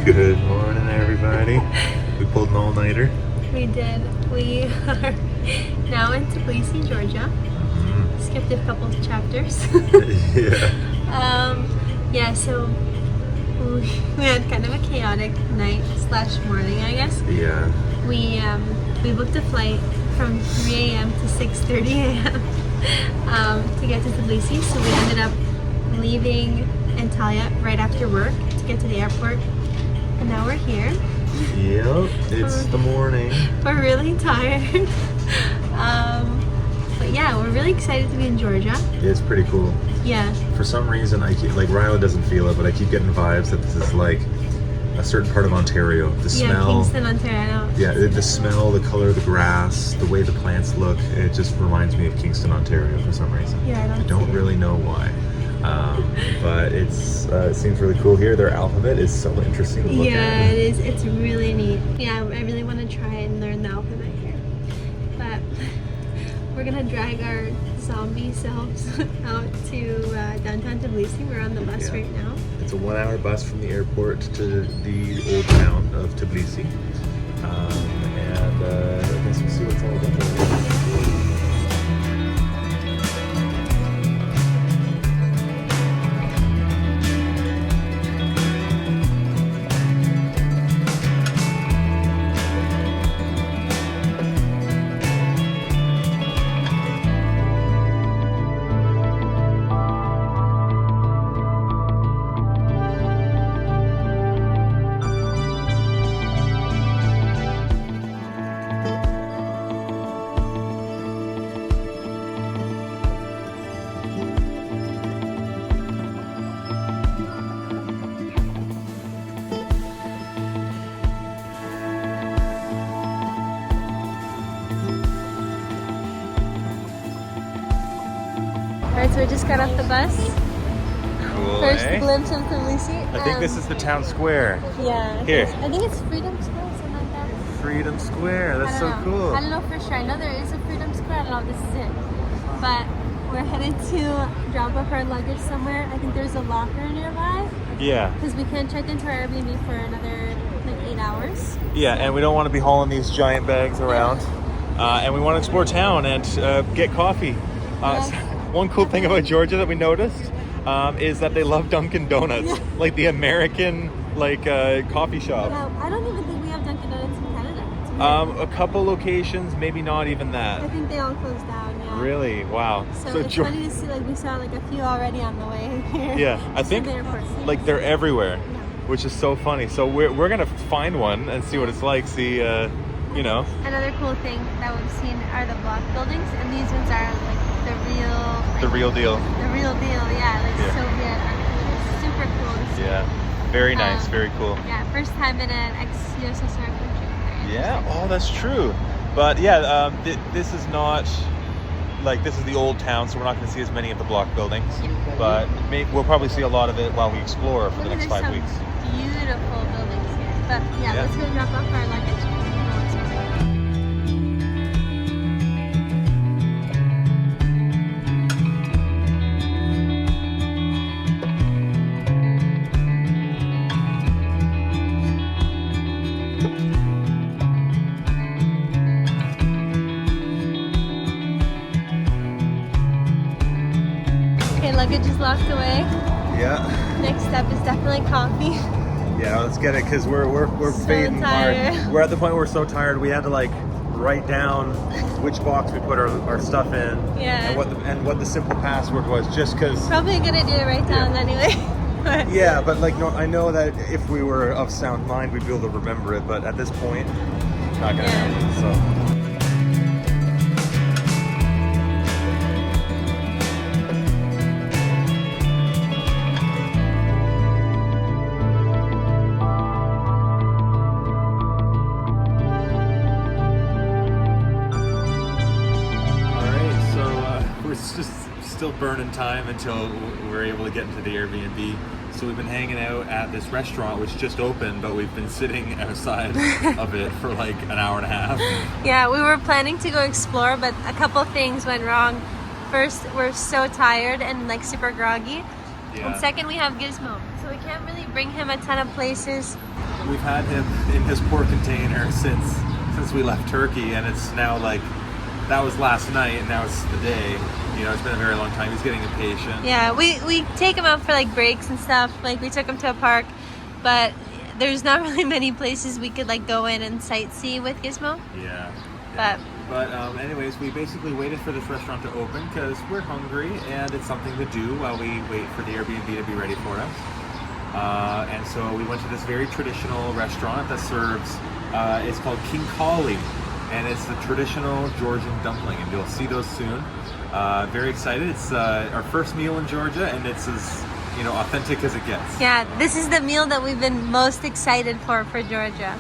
Good morning, everybody. We pulled an all-nighter. We did. We are now in Tbilisi, Georgia. Skipped a couple of chapters. Yeah. So we had kind of a chaotic night / morning, I guess. Yeah. We booked a flight from 3 a.m. to 6:30 a.m. To get to Tbilisi, so we ended up leaving Antalya right after work to get to the airport, and now we're here. Yep, it's the morning. We're really tired. But yeah, we're really excited to be in Georgia. It's pretty cool. Yeah. For some reason, I keep, like, Ryla doesn't feel it, but I keep getting vibes that this is like a certain part of Ontario. The smell. Yeah, Kingston, Ontario. Yeah, the smell, the color of the grass, the way the plants look, it just reminds me of Kingston, Ontario for some reason. Yeah, I don't really know why. But it seems really cool here. Their alphabet is so interesting to look at. Yeah, it is. It's really neat. Yeah, I really want to try and learn the alphabet here. But we're going to drag our zombie selves out to downtown Tbilisi. We're on the bus right now. It's a 1-hour bus from the airport to the old town of Tbilisi. I guess we'll see what's all about. Alright, so we just got off the bus. Cool, First glimpse of Tbilisi. I think this is the town square. Yeah. Here. I think it's Freedom Square, something like that. Freedom Square, that's so cool. I don't know for sure. I know there is a Freedom Square. I don't know if this is it. But we're headed to drop off our luggage somewhere. I think there's a locker nearby. Yeah. Because we can't check into our Airbnb for another like 8 hours. Yeah, and we don't want to be hauling these giant bags around. And we want to explore town and get coffee. One cool thing about Georgia that we noticed is that they love Dunkin' Donuts, like the American coffee shop. Yeah, I don't even think we have Dunkin' Donuts in Canada. A couple locations, maybe not even that. I think they all closed down. Yeah. Really? Wow. So it's funny to see. Like we saw like a few already on the way here. Yeah, I think like they're everywhere, which is so funny. So we're gonna find one and see what it's like. See, you know. Another cool thing that we've seen are the block buildings, and these ones are like the real deal. The real deal, yeah, Soviet architecture. Super cool to see. Yeah, very nice, very cool. Yeah, first time in an ex-USSR country. Yeah, oh, that's true. But yeah, this is not, like, this is the old town, so we're not going to see as many of the block buildings. Yeah. But we'll probably see a lot of it while we explore for the next 5 weeks. Beautiful buildings here. But yeah, let's go drop off our luggage. Luggage is locked away. Yeah. Next step is definitely coffee. Yeah, let's get it because we're so fading tired. hard. We're at the point where we're so tired we had to like write down which box we put our stuff in. Yeah. And what the simple password was, just because. Probably a good idea to write down anyway. Yeah, but like no, I know that if we were of sound mind we'd be able to remember it, but at this point, it's not gonna happen. So. Still burning time until we're able to get into the Airbnb. So we've been hanging out at this restaurant which just opened, but we've been sitting outside of it for like an hour and a half. Yeah, we were planning to go explore, but a couple things went wrong. First, we're so tired and like super groggy. Yeah. And second, we have Gizmo. So we can't really bring him a ton of places. We've had him in his poor container since we left Turkey, and it's now like, that was last night, and now it's the day. You know, it's been a very long time. He's getting impatient. Yeah, we take him out for like breaks and stuff. Like we took him to a park, but there's not really many places we could like go in and sightsee with Gizmo. Yeah. But anyways, we basically waited for this restaurant to open because we're hungry and it's something to do while we wait for the Airbnb to be ready for us. And so we went to this very traditional restaurant that serves, it's called King Kali, and it's the traditional Georgian dumpling, and you'll see those soon. Very excited. It's our first meal in Georgia, and it's as authentic as it gets. yeah, this is the meal that we've been most excited for Georgia.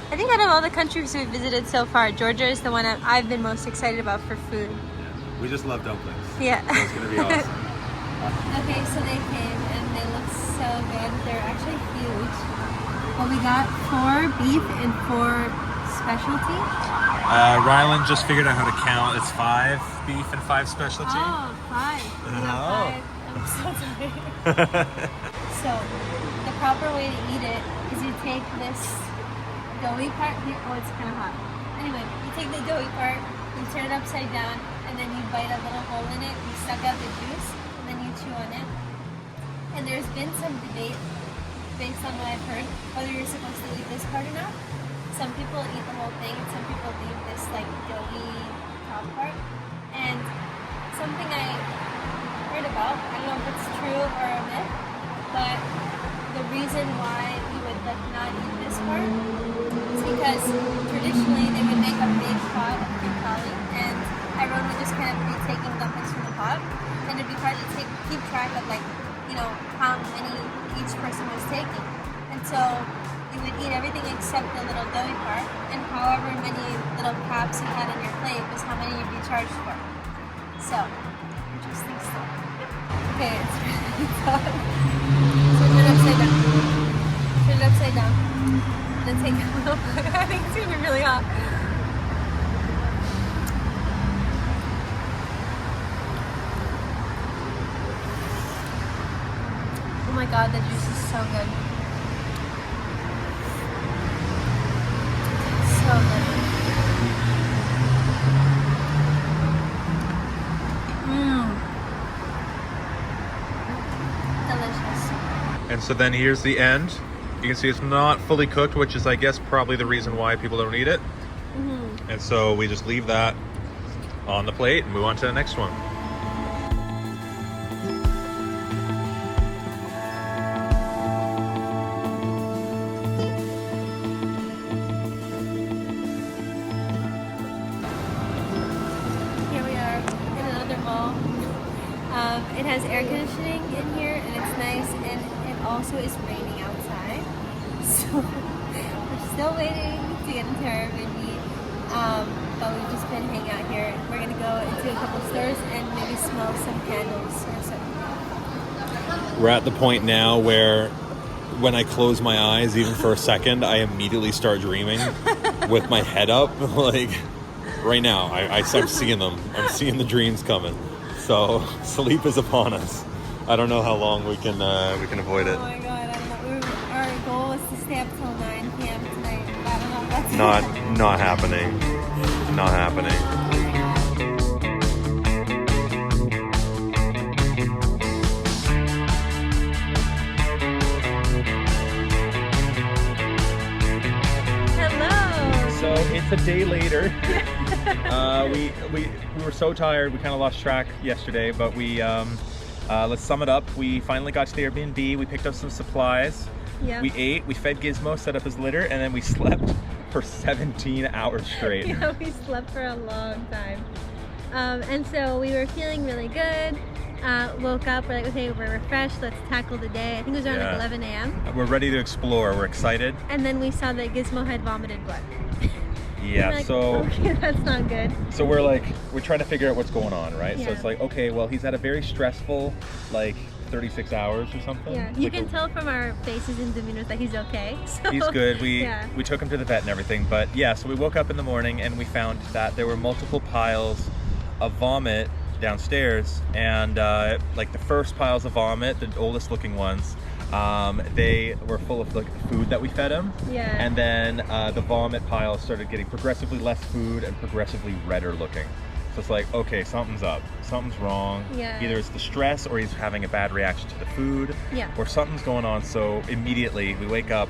I think out of all the countries we've visited so far, Georgia is the one I've been most excited about for food. Yeah. We just love dumplings. Yeah. So it's gonna be awesome. Okay, so they came and they look so good. They're actually huge. Well, we got 4 beef and 4 specialty. Rylan just figured out how to count. It's 5 beef and 5 specialty. Oh, 5. We got 5. I'm so tired. So, the proper way to eat it is you take this doughy part. Oh, it's kind of hot. Anyway, you take the doughy part, you turn it upside down, and then you bite a little hole in it, you suck out the juice, and then you chew on it. And there's been some debate, based on what I've heard, whether you're supposed to eat this part or not. Some people eat the whole thing, some people leave this like doughy top part. And something I heard about, I don't know if it's true or a myth, but the reason why you would like not eat this part is because traditionally they would make a big pot of kinkali, and everyone would just kind of be taking dumplings from the pot, and it'd be hard to keep track of how many each person was taking. And so you would eat everything except the little doughy part, and however many little caps you had on your plate was how many you'd be charged for. So, interesting stuff. Okay, it's really hot. So turn it upside down. Turn it upside down. And then take it a little bit. I think it's gonna be really hot. Oh my god, the juice is so good. So good. Delicious. And so then here's the end. You can see it's not fully cooked, which is, I guess, probably the reason why people don't eat it. Mm-hmm. And so we just leave that on the plate and move on to the next one. Here we are in another mall. It has air conditioning in here and it's nice, and it also is raining outside. So we're still waiting to get into our Airbnb, but we've just been hanging out here. We're gonna go into a couple stores and maybe smell some candles or something. We're at the point now where when I close my eyes, even for a second, I immediately start dreaming with my head up. Like right now, I'm seeing them. I'm seeing the dreams coming. So sleep is upon us. I don't know how long we can avoid it. Oh my god, I don't know. Our goal was to stay up till 9 p.m. tonight. I don't know if that's Not happening. Not happening. Hello. So it's a day later. We were so tired, we kind of lost track yesterday, but we let's sum it up. We finally got to the Airbnb. We picked up some supplies. Yeah. We ate. We fed Gizmo, set up his litter, and then we slept for 17 hours straight. Yeah, we slept for a long time. And so we were feeling really good. Woke up, we're like, okay, we're refreshed, let's tackle the day. I think it was around like 11 a.m. We're ready to explore. We're excited. And then we saw that Gizmo had vomited blood. Yeah, like, so okay, that's not good. So we're trying to figure out what's going on, right? Yeah. So it's like, okay, well, he's had a very stressful 36 hours or something. Yeah, you can tell from our faces and demeanors that he's okay. So, he's good. We took him to the vet and everything, but yeah, so we woke up in the morning and we found that there were multiple piles of vomit downstairs, and like the first piles of vomit, the oldest looking ones, they were full of like the food that we fed him. Yeah. And then the vomit pile started getting progressively less food and progressively redder looking. So it's like, okay, something's up, something's wrong. Yeah. Either it's the stress, or he's having a bad reaction to the food, Yeah. or something's going on. So immediately we wake up,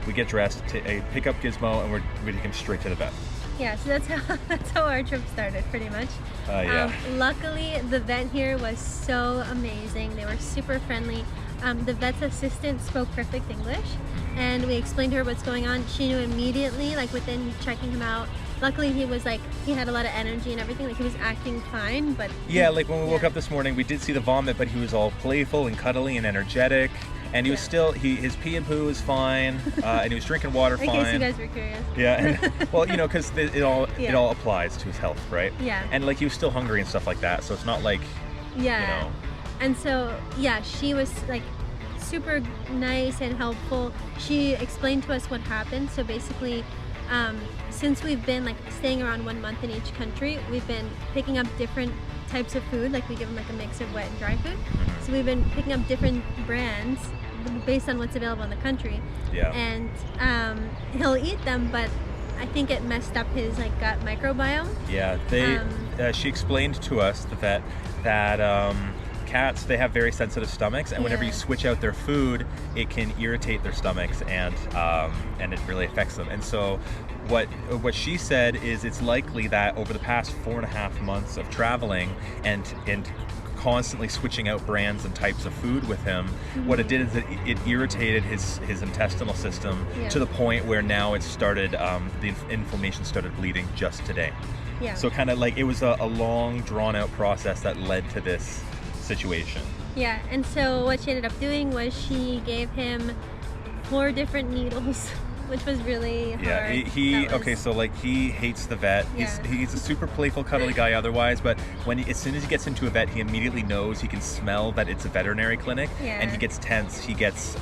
we get dressed, pick up Gizmo, and we take him straight to the vet. Yeah, so that's how our trip started, pretty much. Yeah. Luckily, the vet here was so amazing. They were super friendly. The vet's assistant spoke perfect English, and we explained to her what's going on. She knew immediately, like within checking him out. Luckily, he had a lot of energy and everything. Like, he was acting fine, but yeah, like when we woke up this morning, we did see the vomit, but he was all playful and cuddly and energetic. And he was still, his pee and poo was fine, and he was drinking water fine. In case you guys were curious. Yeah, and, well, you know, because it all applies to his health, right? Yeah. And like he was still hungry and stuff like that, so it's not like, yeah. you know. And so, yeah, she was like super nice and helpful. She explained to us what happened. So basically, since we've been like staying around 1 month in each country, we've been picking up different types of food. Like, we give him like a mix of wet and dry food. So we've been picking up different brands based on what's available in the country. Yeah. And he'll eat them, but I think it messed up his like gut microbiome. Yeah, she explained to us, the vet, that cats, they have very sensitive stomachs, and whenever you switch out their food, it can irritate their stomachs, and it really affects them. And so what she said is it's likely that over the past 4.5 months of traveling and constantly switching out brands and types of food with him, what it did is it irritated his intestinal system to the point where now it started, the inflammation started bleeding just today. Yeah. So kind of like it was a long, drawn out process that led to this situation. Yeah, and so what she ended up doing was she gave him 4 different needles, which was really hard. Yeah, okay, so like he hates the vet. He's a super playful, cuddly guy otherwise, but as soon as he gets into a vet, he immediately knows, he can smell that it's a veterinary clinic, and he gets tense. He gets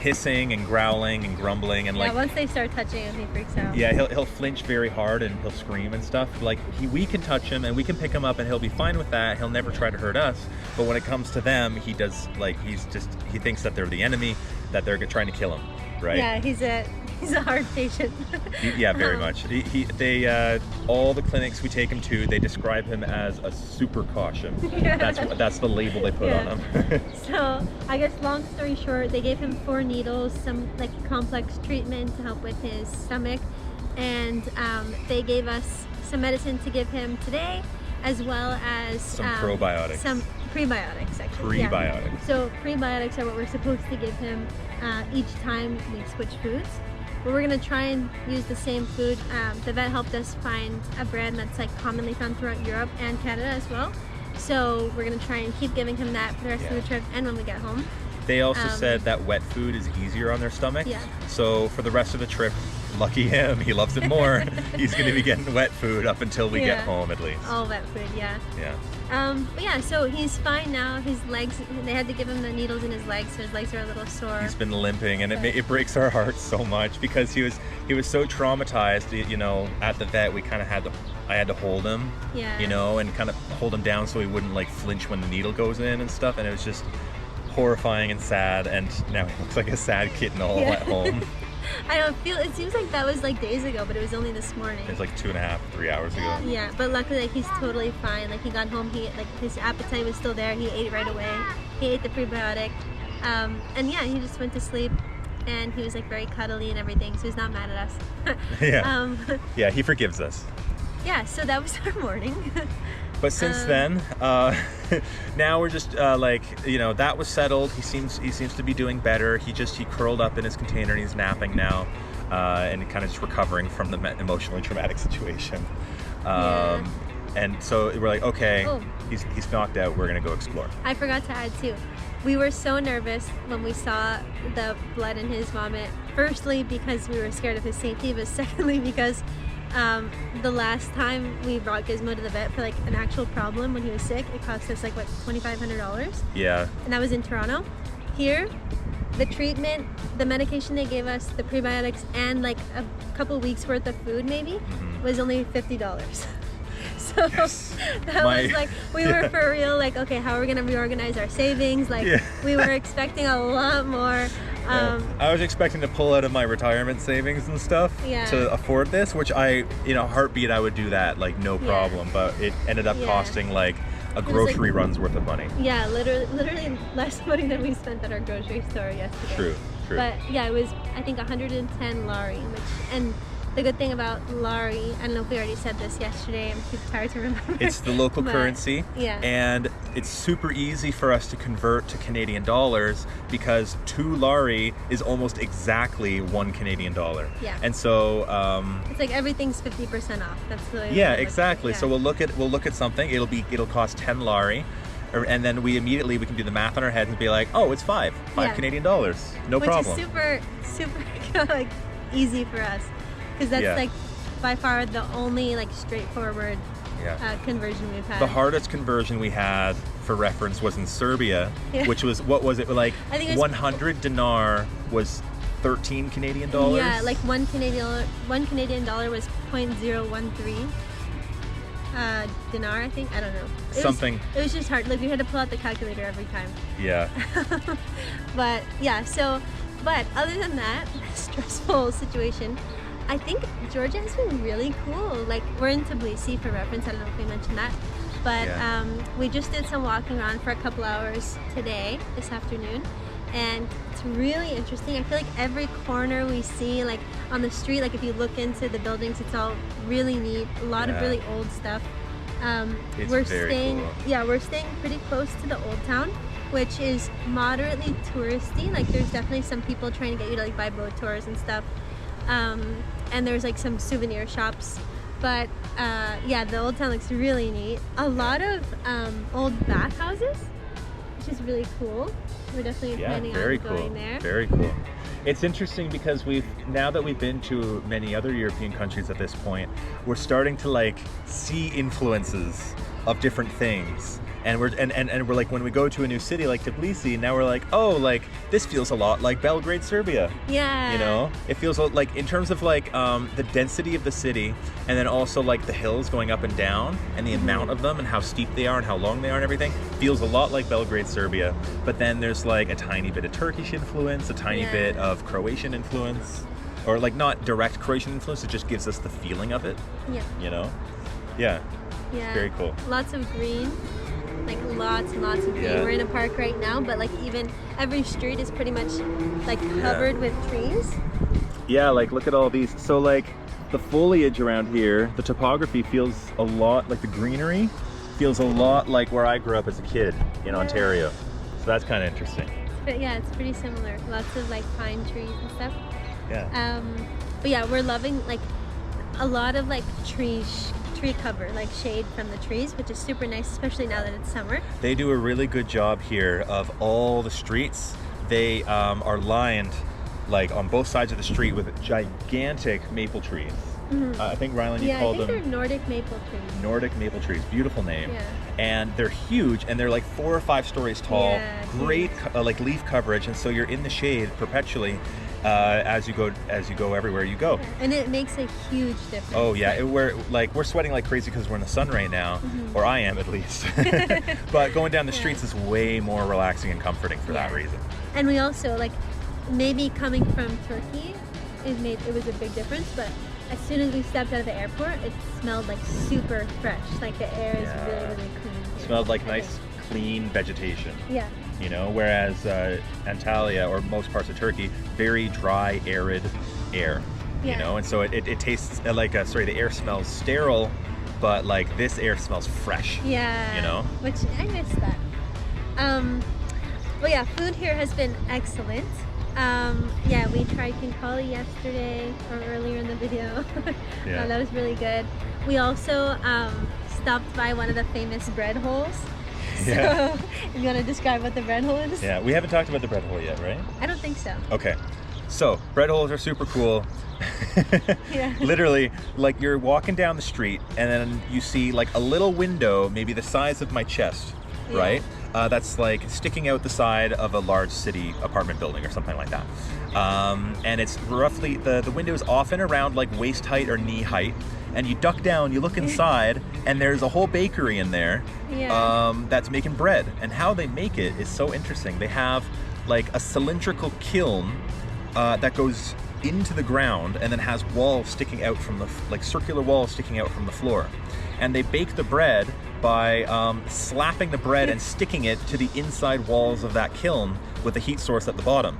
hissing and growling and grumbling, and like once they start touching him, he freaks out. Yeah, he'll flinch very hard and he'll scream and stuff. Like we can touch him and we can pick him up and he'll be fine with that. He'll never try to hurt us. But when it comes to them, he does, like, he thinks that they're the enemy, that they're trying to kill him, right? Yeah, he's a hard patient. Yeah, very much. All the clinics we take him to, they describe him as a super caution. That's the label they put on him. So I guess long story short, they gave him 4 needles, some like complex treatment to help with his stomach, and they gave us some medicine to give him today, as well as some probiotics. Some prebiotics, actually. Prebiotics. Yeah. So prebiotics are what we're supposed to give him each time we switch foods. But we're gonna try and use the same food. The vet helped us find a brand that's like commonly found throughout Europe and Canada as well. So we're gonna try and keep giving him that for the rest of the trip and when we get home. They also said that wet food is easier on their stomach. Yeah. So for the rest of the trip, lucky him, he loves it more. He's going to be getting wet food up until we get home, at least. All wet food, yeah. Yeah. But yeah, so he's fine now. His legs, they had to give him the needles in his legs, so his legs are a little sore. He's been limping, and it breaks our hearts so much because he was so traumatized. You know, at the vet, I had to hold him, you know, and kind of hold him down so he wouldn't like flinch when the needle goes in and stuff. And it was just horrifying and sad, and now he looks like a sad kitten all at home. It seems like that was like days ago, but it was only this morning. It's like 2.5, 3 hours ago. Yeah, but luckily like he's totally fine. Like he got home, his appetite was still there. He ate right away. He ate the prebiotic, and yeah, he just went to sleep, and he was like very cuddly and everything, so he's not mad at us. Yeah. Yeah, he forgives us. Yeah, so that was our morning. But since then, now we're just like, you know, that was settled. He seems to be doing better. He curled up in his container and he's napping now, and kind of just recovering from the emotionally traumatic situation. And so we're like, okay, he's knocked out. We're gonna go explore. I forgot to add too, we were so nervous when we saw the blood in his vomit. Firstly, because we were scared of his safety, but secondly, because the last time we brought Gizmo to the vet for like an actual problem when he was sick, it cost us like what, $2,500? Yeah. And that was in Toronto. Here, the treatment, the medication they gave us, the prebiotics, and like a couple weeks worth of food maybe was only $50. So Yes. that was like, we were for real like, okay, how are we gonna reorganize our savings? Like we were expecting a lot more. I was expecting to pull out of my retirement savings and stuff to afford this, which I, heartbeat, I would do that, like no problem. But it ended up costing like a grocery run's worth of money. Yeah, literally less money than we spent at our grocery store yesterday. True. But yeah, it was, I think, 110 lari, and the good thing about lari, I don't know if we already said this yesterday, I'm too tired to remember. It's the local currency, and it's super easy for us to convert to Canadian dollars because 2 lari is almost exactly 1 Canadian dollar. Yeah. And so it's like everything's 50% off. That's the way. Yeah, exactly. So we'll look at something. It'll cost 10 lari. And then we can do the math on our heads and be like, oh, it's 5 Canadian dollars, no problem. Which is super like easy for us, because that's like by far the only like straightforward conversion we've had. The hardest conversion we had, for reference, was in Serbia, which was, what was it, like, I think it was 100 dinar was 13 Canadian dollars. Yeah, like one Canadian dollar was 0.013. Dinar, I think. I don't know. It was just hard. Like we had to pull out the calculator every time. Yeah. But yeah, but other than that stressful situation, I think Georgia has been really cool. Like we're in Tbilisi, for reference. I don't know if we mentioned that, but we just did some walking around for a couple hours this afternoon, and it's really interesting. I feel like every corner we see, like on the street, like if you look into the buildings, it's all really neat. A lot of really old stuff. We're staying pretty close to the old town, which is moderately touristy. Like there's definitely some people trying to get you to like buy boat tours and stuff. And there's like some souvenir shops. But the old town looks really neat. A lot of old bathhouses, which is really cool. We're definitely planning on going there. Very cool. It's interesting because now that we've been to many other European countries at this point, we're starting to like see influences of different things. And we're like, when we go to a new city like Tbilisi, now we're like, oh, like this feels a lot like Belgrade, Serbia. Yeah. It feels like, in terms of like the density of the city, and then also like the hills going up and down, and the amount of them, and how steep they are, and how long they are, and everything feels a lot like Belgrade, Serbia. But then there's like a tiny bit of Turkish influence, a tiny bit of Croatian influence, or like not direct Croatian influence. It just gives us the feeling of it. Yeah. Yeah. Very cool. Lots of green. Like lots and lots of green. We're in a park right now, but like even every street is pretty much like covered with trees. Yeah, like look at all these. So like the foliage around here, the topography feels a lot like the greenery feels a lot like where I grew up as a kid in Ontario. So that's kind of interesting. But yeah, it's pretty similar. Lots of like pine trees and stuff. Yeah. But yeah, we're loving like a lot of like tree cover, like shade from the trees, which is super nice, especially now that it's summer. They do a really good job here of all the streets. They are lined like on both sides of the street with gigantic maple trees. I think, Rylan, you called them... they're Nordic maple trees. Nordic maple trees. Beautiful name. Yeah. And they're huge, and they're like 4 or 5 stories tall. Yeah, great like leaf coverage, and so you're in the shade perpetually as you go everywhere you go. And it makes a huge difference. Oh yeah, we're sweating like crazy because we're in the sun right now, or I am at least. But going down the streets is way more relaxing and comforting for that reason. And we also like, maybe coming from Turkey, it was a big difference, but as soon as we stepped out of the airport, it smelled like super fresh. Like the air is really, really clean. It smelled like nice, clean vegetation. Yeah. Whereas Antalya, or most parts of Turkey, very dry, arid air. And so it tastes like the air smells sterile, but like this air smells fresh. Yeah. Which I miss that. But yeah, food here has been excellent. We tried kinkali yesterday, or earlier in the video. That was really good. We also stopped by one of the famous bread holes. So, you want to describe what the bread hole is? Yeah, we haven't talked about the bread hole yet, right? I don't think so. Okay, so bread holes are super cool. Literally, like you're walking down the street and then you see like a little window, maybe the size of my chest, right? That's like sticking out the side of a large city apartment building or something like that. And it's roughly, the window is often around like waist height or knee height. and you duck down, you look inside, and there's a whole bakery in there that's making bread. And how they make it is so interesting. They have like a cylindrical kiln that goes into the ground and then has walls sticking out from the, like circular walls sticking out from the floor. And they bake the bread by slapping the bread and sticking it to the inside walls of that kiln with a heat source at the bottom.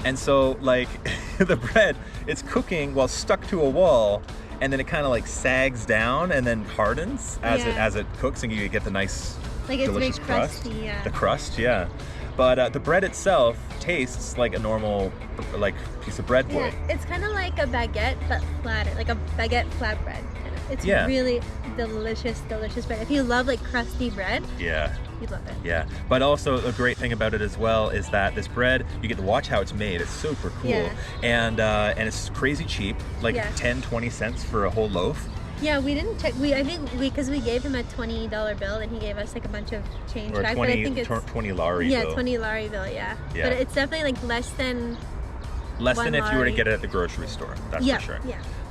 And so like the bread, it's cooking while stuck to a wall, and then it kind of like sags down and then hardens as it cooks, and you get the nice like it's delicious very crust. crusty, yeah. The crust, yeah. But the bread itself tastes like a normal like piece of bread would. Yeah, it's kind of like a baguette but flatter, like a baguette flatbread. It's really delicious bread. If you love like crusty bread, you'd love it. Yeah, but also a great thing about it as well is that this bread, you get to watch how it's made. It's super cool, and it's crazy cheap, like 10-20 cents for a whole loaf. Yeah, we didn't check. I think because we gave him a $20 bill and he gave us like a bunch of change back. But I think it's 20 lari bill. Yeah, 20 lari bill. Yeah, but it's definitely like less than if you were to get it at the grocery store. That's for sure.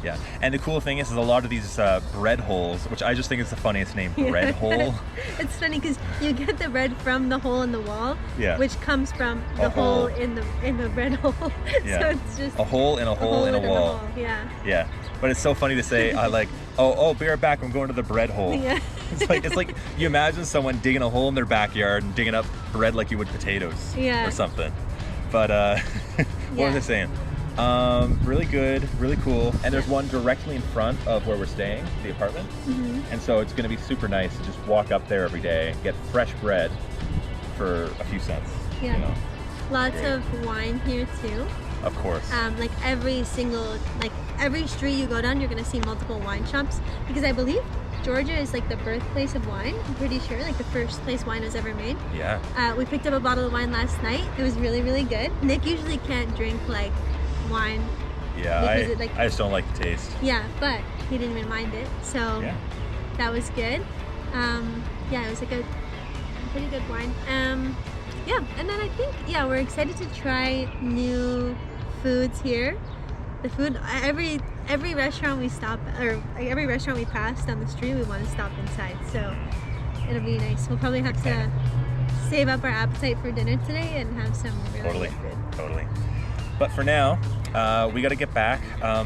Yeah, and the cool thing is a lot of these bread holes, which I just think is the funniest name, bread hole. It's funny because you get the bread from the hole in the wall, which comes from the hole in the bread hole. Yeah. So it's just a hole in a hole in a wall. Yeah. But it's so funny to say, be right back, I'm going to the bread hole. Yeah. It's like you imagine someone digging a hole in their backyard and digging up bread like you would potatoes or something. But what was I saying? Really good, really cool. And there's one directly in front of where we're staying, the apartment. And so it's going to be super nice to just walk up there every day, get fresh bread for a few cents. Yeah. You know? Lots of wine here too. Of course. Like every street you go down, you're going to see multiple wine shops, because I believe Georgia is like the birthplace of wine. I'm pretty sure, like the first place wine was ever made. Yeah. We picked up a bottle of wine last night. It was really, really good. Nick usually can't drink like wine. Yeah, I just don't like the taste. Yeah, but he didn't even mind it. So that was good. It was like a pretty good wine. And then I think, we're excited to try new foods here. The food, every restaurant we stop, or every restaurant we pass down the street, we want to stop inside. So it'll be nice. We'll probably have to save up our appetite for dinner today and have some really good food. Totally. But for now, we got to get back.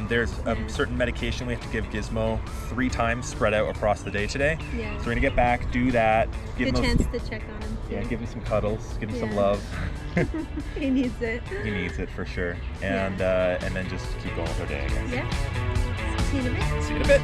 There's a certain medication we have to give Gizmo 3 times spread out across the day today. Yeah. So we're going to get back, do that. Give him chance to check on him. Yeah, give him some cuddles, give him some love. He needs it. He needs it for sure. And then just keep going with our day, I guess. Yeah. See you in a bit. See you in a bit.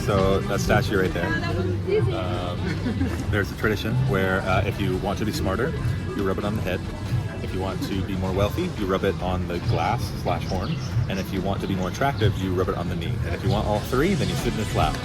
So that statue right there, there's a tradition where if you want to be smarter, you rub it on the head. If you want to be more wealthy, you rub it on the glass/horn. And if you want to be more attractive, you rub it on the knee. And if you want all 3, then you sit in its lap.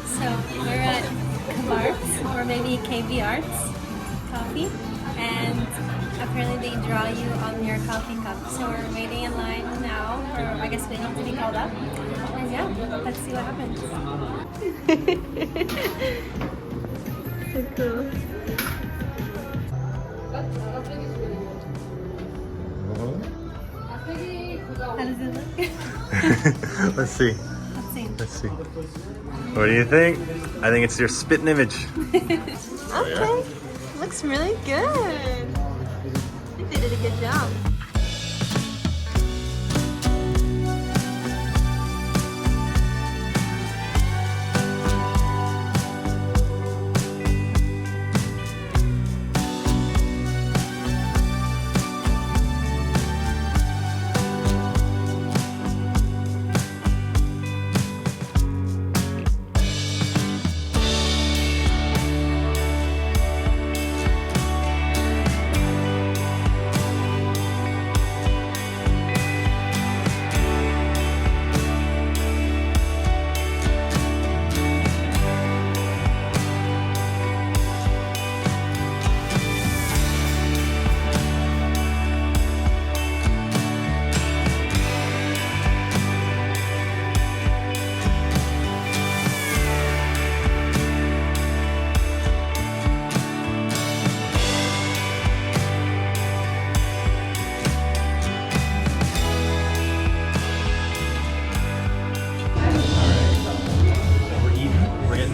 So we're at Kabart's or maybe KB Arts Coffee, and apparently they draw you on your coffee cup. So we're waiting in line now, or I guess waiting to be called up. And yeah, let's see what happens. So cool. How does it look? Let's see. Let's see. Let's see. What do you think? I think it's your spitting image. Okay. Looks really good. I think they did a good job.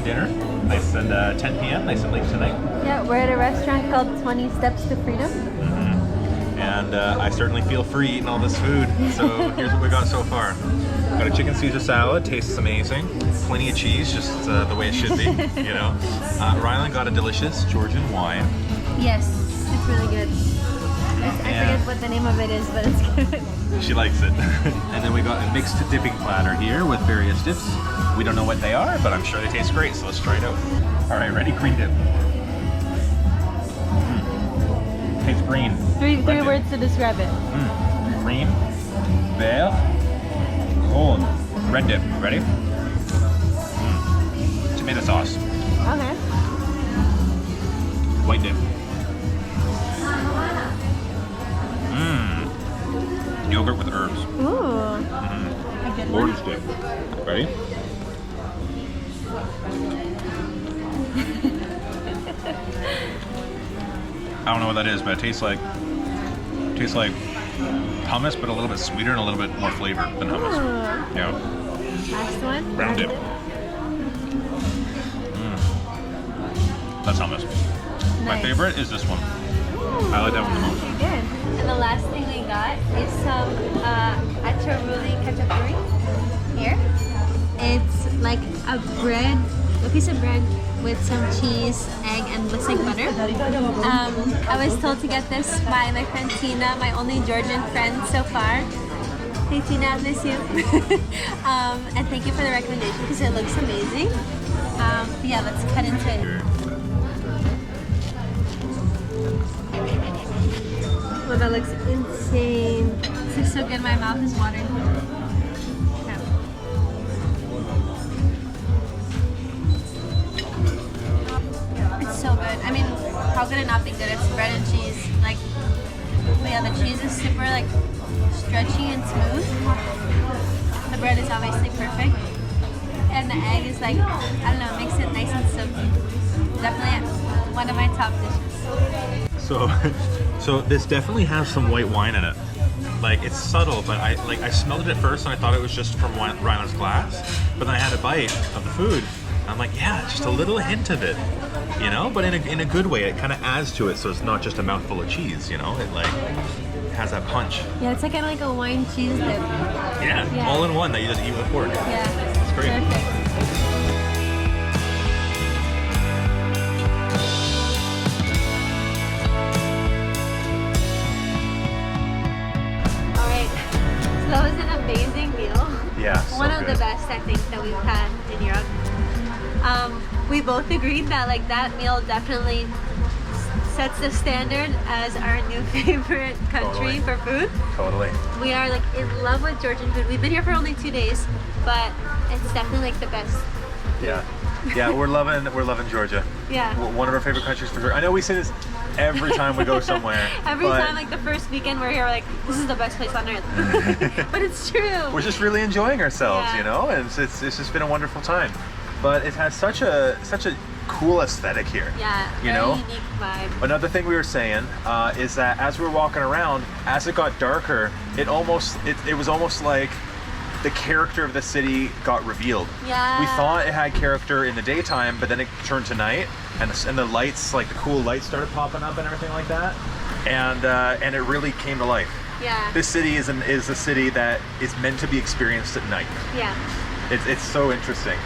Dinner, nice and 10 p.m. nice and late tonight. Yeah, we're at a restaurant called 20 Steps to Freedom. And I certainly feel free eating all this food. So here's what we got so far. Got a chicken Caesar salad, tastes amazing. Plenty of cheese, just the way it should be, you know. Rylan got a delicious Georgian wine. Yes, it's really good. I forget what the name of it is, but it's good. She likes it. And then we got a mixed dipping platter here with various dips. We don't know what they are, but I'm sure they taste great, so let's try it out. All right, ready? Green dip. Tastes green. Three words to describe it. Green, vert, gold. Red dip. Ready? Tomato sauce. Okay. White dip. Yogurt with herbs. Ooh. A good one. Orange dip. Ready? I don't know what that is, but it tastes like hummus, but a little bit sweeter and a little bit more flavor than hummus. Ooh. Yeah. Last one. Brown dip. That's hummus. My favorite is this one. I like that one the most. Okay, good. And the last thing we got is some acharuli kachapuri here. It's like a piece of bread with some cheese, egg, and looks like butter. I was told to get this by my friend Tina, my only Georgian friend so far. Hey Tina, I miss you. And thank you for the recommendation because it looks amazing. But yeah, let's cut into it. Oh, that looks insane. This looks so good, my mouth is watering. Okay. It's so good. I mean, how could it not be good? It's bread and cheese. Like, but yeah, the cheese is super like stretchy and smooth. The bread is obviously perfect. And the egg is like, I don't know, makes it nice and silky. Definitely one of my top dishes. So this definitely has some white wine in it. Like, it's subtle, but I smelled it at first and I thought it was just from Rylan's glass. But then I had a bite of the food. And I'm like, yeah, just a little hint of it, you know? But in a good way, it kind of adds to it, so it's not just a mouthful of cheese, you know? It like has that punch. Yeah, it's like kind of like a wine cheese dip. Yeah, all in one that you just eat with fork. Yeah, it's great. Perfect. That was an amazing meal. Yeah, so one of good. the best I think that we've had in Europe. We both agreed that like that meal definitely sets the standard as our new favorite country for food. Totally. We are like in love with Georgian food. We've been here for only 2 days, but it's definitely like the best. Yeah. Yeah, we're loving Georgia. Yeah. One of our favorite countries for sure. I know we say this every time we go somewhere. Every time, like the first weekend we're here, we're like, this is the best place on earth. But it's true. We're just really enjoying ourselves, Yeah. you know, and it's just been a wonderful time. But it has such a cool aesthetic here. Yeah, you very know? unique vibe. Another thing we were saying is that as we were walking around, as it got darker, it was almost like the character of the city got revealed. Yeah. We thought it had character in the daytime, but then it turned to night, and the lights, like the cool lights, started popping up and everything like that, and it really came to life. Yeah. This city is a city that is meant to be experienced at night. Yeah. It's so interesting.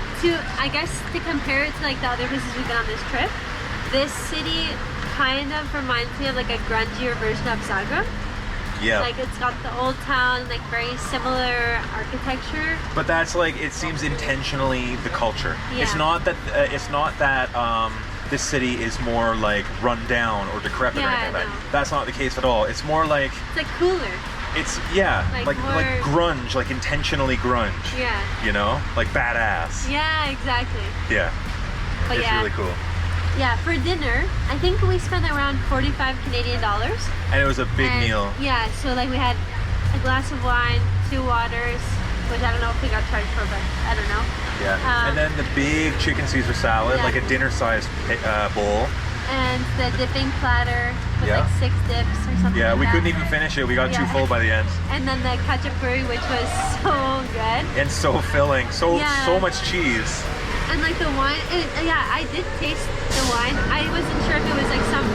I guess to compare it to like the other places we've been on this trip, this city kind of reminds me of like a grungier version of Zagreb. Yeah. Like it's got the old town, like very similar architecture. But that's like, it seems intentionally the culture. Yeah. It's not that this city is more like run down or decrepit or Yeah, anything like no. that. That's not the case at all. It's more like It's like cooler. it's Like like more- grunge, like intentionally grunge. Yeah. You know, like badass. Yeah, exactly. Yeah. But It's yeah. really cool. Yeah, for dinner, I think we spent around 45 Canadian dollars. And it was a big And, meal. Yeah, so like we had a glass of wine, 2 waters, which I don't know if we got charged for, but I don't know. Yeah. Um, And then the big chicken Caesar salad, yeah. like a dinner-sized bowl. And the dipping platter with Yeah. like 6 dips or something Yeah, like we that. couldn't even finish it. We got too Yeah. full by the end. And then the khachapuri, which was so good. And so filling, so Yeah. much cheese. And like the wine, yeah, I did taste the wine. I wasn't sure if it was like some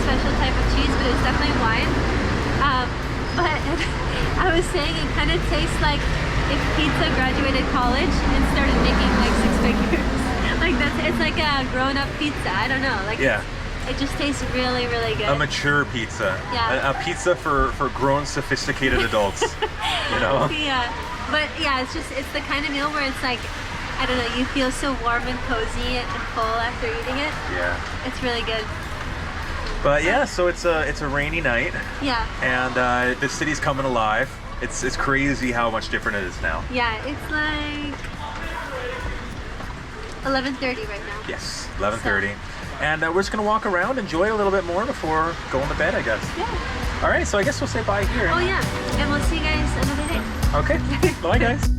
special type of cheese, but it was definitely wine. But I was saying it kind of tastes like if pizza graduated college and started making like 6 figures. Like it's like a grown-up pizza. I don't know. Like Yeah. it just tastes really, really good. A mature pizza. Yeah. A pizza for grown, sophisticated adults. You know? Yeah, but yeah, it's the kind of meal where it's like, I don't know, you feel so warm and cozy and full after eating it. Yeah. It's really good. But yeah, so it's a rainy night, Yeah, and the city's coming alive. It's crazy how much different it is now. yeah, it's like 11:30 right now. Yes, 11:30. And we're just gonna walk around, enjoy a little bit more before going to bed, I guess. Yeah. All right, so I guess we'll say bye here. Oh yeah, and we'll see you guys another day. Okay, bye guys.